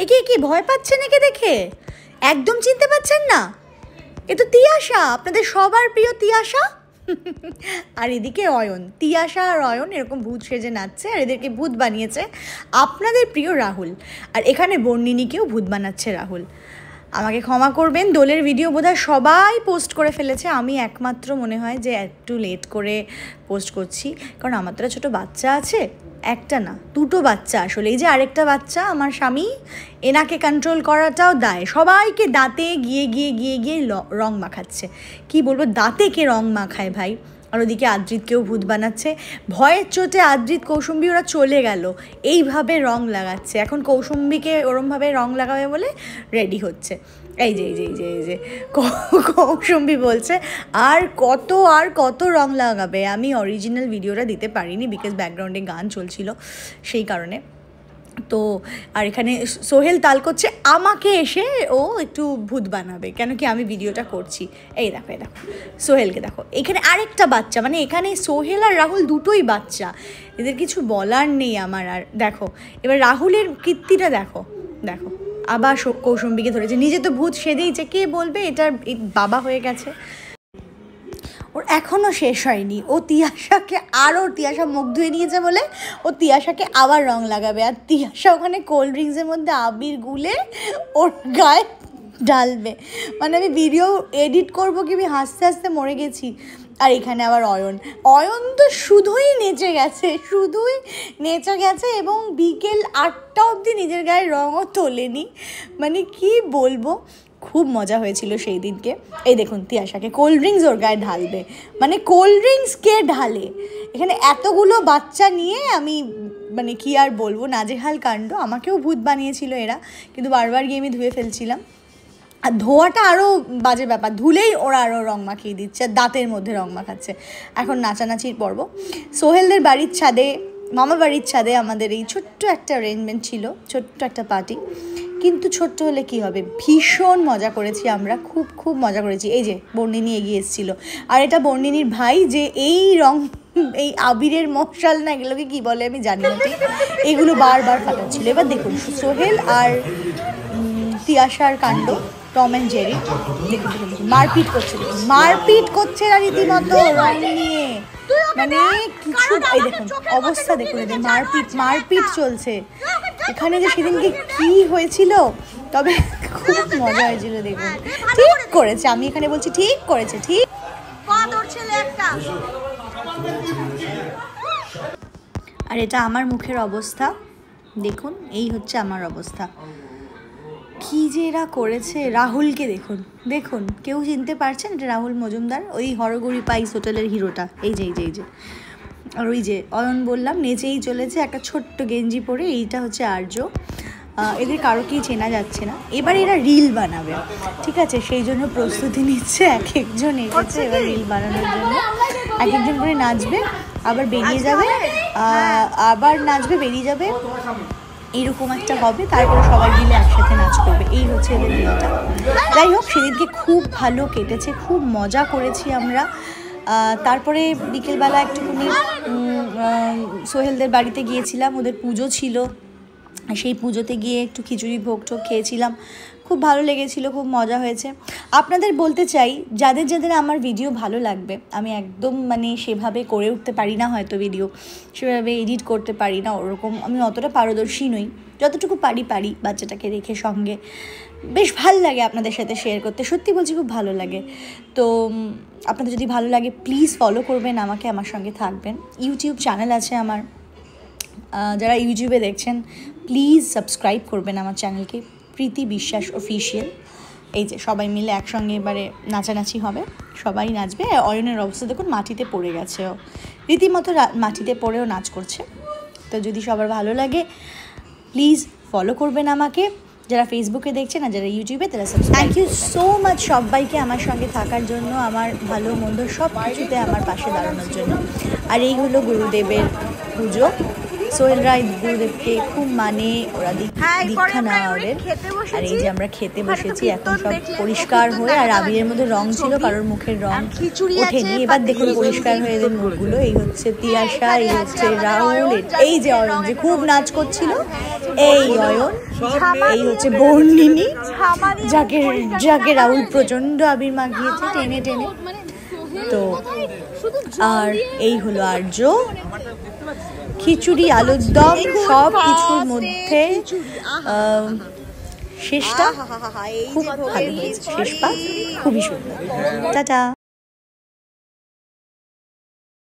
একে কি ভয় পাচ্ছেন একে দেখে? একদম চিনতে পাচ্ছেন না? এ তো তিয়াশা, আপনাদের সবার প্রিয় তিয়াশা। আর এদিকে অয়ন, তিয়াশা আর অয়ন এরকম ভূত সেজে নাচছে, আর এদেরকে ভূত বানিয়েছে আপনাদের প্রিয় রাহুল। আর এখানে বর্ণিনীকেও ভূত বানাচ্ছে রাহুল। আমাকে ক্ষমা করবেন, দোলের ভিডিও বোধহয় সবাই পোস্ট করে ফেলেছে, আমি একমাত্র মনে হয় যে একটু লেট করে পোস্ট করছি, কারণ আমার তো ছোটো বাচ্চা আছে, একটা না দুটো বাচ্চা। আসলে এই যে আরেকটা বাচ্চা আমার স্বামী, এনাকে কন্ট্রোল করাটাও দায়। সবাইকে দাঁতে গিয়ে গিয়ে গিয়ে গিয়ে রং মাখাচ্ছে। কি বলবো, দাঁতে কে রং মাখায় ভাই। আর ওদিকে আদ্রিতকেও ভূত বানাচ্ছে। ভয়ের চোটে আদ্রিত কৌশুম্বি ওরা চলে গেল, এইভাবে রং লাগাচ্ছে। এখন কৌশুম্বিকে ওরমভাবে রং লাগাবে বলে রেডি হচ্ছে। এই যে এই যে এই যে এই যে কৌশুম্বি বলছে আর কত রং লাগাবে। আমি অরিজিনাল ভিডিওটা দিতে পারিনি, বিকজ ব্যাকগ্রাউন্ডে গান চলছিল সেই কারণে। তো আর এখানে সোহেল তাল করছে আমাকে এসে ও একটু ভূত বানাবে, কেন কি আমি ভিডিওটা করছি। এই দেখো এই দেখো সোহেলকে দেখো, এখানে আরেকটা বাচ্চা, মানে এখানে সোহেল আর রাহুল দুটোই বাচ্চা, এদের কিছু বলার নেই আমার। আর দেখো এবার রাহুলের কীর্তিটা দেখো, দেখো আবার কৌশুম্বিকে ধরেছে, নিজে তো ভূত সেজেইছে, কে বলবে এটার বাবা হয়ে গেছে। ওর এখনও শেষ হয়নি, ও তিয়াশাকে আরও, তিয়াশা মুখ ধুয়ে নিয়েছে বলে ও তিয়াশাকে আবার রং লাগাবে। আর তিয়াশা ওখানে কোল্ড ড্রিঙ্কসের মধ্যে আবির গুলে ওর গায়ে ঢালবে। মানে আমি ভিডিও এডিট করবো কি, আমি হাসতে হাসতে মরে গেছি। আর এখানে আবার অয়ন তো শুধুই নেচে গেছে এবং বিকেল 8টা অবধি নিজের গায়ে রঙও তোলেনি। মানে কি বলবো, খুব মজা হয়েছিল সেই দিনকে। এই দেখুন তিয়াশাকে কোল্ড ড্রিঙ্কস ওর গায়ে ঢালবে, মানে কোল্ড ড্রিঙ্কস কে ঢালে এখানে এতগুলো বাচ্চা নিয়ে। আমি মানে কি আর বলবো, নাজেহাল কাণ্ড। আমাকেও ভূত বানিয়েছিল এরা, কিন্তু বারবার গিয়ে আমি ধুয়ে ফেলছিলাম। আর ধোয়াটা আরও বাজে ব্যাপার, ধুলেই ওরা আরও রং মাখিয়ে দিচ্ছে, দাঁতের মধ্যে রং মাখাচ্ছে। এখন নাচানাচির পর্ব। সোহেলদের বাড়ির ছাদে, মামা বাড়ির ছাদে আমাদের এই ছোট্ট একটা অ্যারেঞ্জমেন্ট ছিল, ছোট্ট একটা পার্টি। কিন্তু ছোট্ট হলে কি হবে, ভীষণ মজা করেছি আমরা, খুব মজা করেছি। এই যে বর্ণিনী এগিয়ে এসেছিলো, আর এটা বর্ণিনীর ভাই, যে এই এই আবিরের মশাল না, এগুলোকে কী বলে আমি জানি না ঠিক, এগুলো বারবার ফাটাচ্ছিল। এবার দেখুন সোহেল আর তিয়াশার কাণ্ড, টম অ্যান্ড জেরি। দেখুন মারপিট করছে না রীতিমতো রং নিয়ে, মানে কিছু। এই দেখুন অবস্থা দেখুন, এদের মারপিট চলছে এখানে। যে সেদিনকে কি হয়েছিল, তবে খুব মজা হয়েছিল। দেখুন ঠিক করেছে, আমি এখানে বলছি ঠিক করেছে, ঠিক। আর এটা আমার মুখের অবস্থা, দেখুন এই হচ্ছে আমার অবস্থা। কি যে এরা করেছে। রাহুলকে দেখুন, দেখুন কেউ চিনতে পারছেন এটা রাহুল মজুমদার, ওই হরগৌরী পাইস হোটেলের হিরোটা। এই যে আর ওই যে অয়ন বললাম নেচেই চলেছে, একটা ছোট্ট গেঞ্জি পরে। এইটা হচ্ছে আর্য। এদের কারোকেই চেনা যাচ্ছে না। এবার এরা রিল বানাবে, ঠিক আছে, সেই জন্য প্রস্তুতি নিচ্ছে। এক একজন এসেছে এবার রিল বানানোর জন্য, এক একজন করে নাচবে, আবার বেরিয়ে যাবে, আবার নাচবে বেরিয়ে যাবে, এইরকম একটা হবে। তারপরে সবাই মিলে একসাথে নাচ করবে, এই হচ্ছে এদের দিনটা। যাই হোক, সেদিনকে খুব ভালো কেটেছে, খুব মজা করেছি আমরা। তারপরে বিকেলবেলা একটুখানি সোহেলদের বাড়িতে গিয়েছিলাম, ওদের পুজো ছিল, সেই পুজোতে গিয়ে একটু খিচুড়ি ভোগ টোগ খেয়েছিলাম, খুব ভালো লেগেছিল, খুব মজা হয়েছে। আপনাদের বলতে চাই, যাদের আমার ভিডিও ভালো লাগবে, আমি একদম মানে সেভাবে করে উঠতে পারি না, হয়তো ভিডিও সেভাবে এডিট করতে পারি না, ওরকম আমি অতটা পারদর্শী নই, যতটুকু পারি বাচ্চাটাকে রেখে সঙ্গে। বেশ ভালো লাগে আপনাদের সাথে শেয়ার করতে, সত্যি বলছি খুব ভালো লাগে। তো আপনাদের যদি ভালো লাগে প্লিজ ফলো করবেন আমাকে, আমার সঙ্গে থাকবেন। ইউটিউব চ্যানেল আছে আমার, যারা ইউটিউবে দেখছেন প্লিজ সাবস্ক্রাইব করবেন আমার চ্যানেলকে, প্রীতি বিশ্বাস অফিসিয়াল। এই যে সবাই মিলে একসঙ্গে এবারে নাচানাচি হবে, সবাই নাচবে। অয়নের অবস্থা দেখুন, মাটিতে পড়ে গেছে, ও রীতিমতো মাটিতে পড়েও নাচ করছে। তো যদি সবার ভালো লাগে প্লিজ ফলো করবেন আমাকে, যারা ফেসবুকে দেখছেন আর যারা ইউটিউবে তারা subscribe. Thank you so much সবাইকে আমার সঙ্গে থাকার জন্য, আমার ভালো মন্দ সব কিছুতে আমার পাশে দাঁড়ানোর জন্য। আর এই হলো গুরুদেবের পুজো, সোহেল রায় গুরুদেবকে খুব মানে, ওরা দীক্ষা নেওয়া ওদের। আর এই যে আমরা খেতে বসেছি, এখন সব পরিষ্কার হয়ে, আর আবিরের মধ্যে রং ছিল, কারোর মুখের রং ওঠেনি। এবার দেখুন পরিষ্কার হয়ে এদের মুখগুলো। এই হচ্ছে তিয়াশা, এই হচ্ছে রাহুল, এই যে অয়ন যে খুব নাচ করছিল, এই অয়ন, এই হচ্ছে বর্ণিনী, যাকে রাহুল প্রচন্ড আবির মাখিয়েছে টেনে টেনে। তো আর এই হলো আর্য। খিচুড়ি, আলুর দম, সব কিছুর মধ্যে শেষটা খুব ভালো হয়েছে, শেষ পা খুবই সুন্দর। টাটা।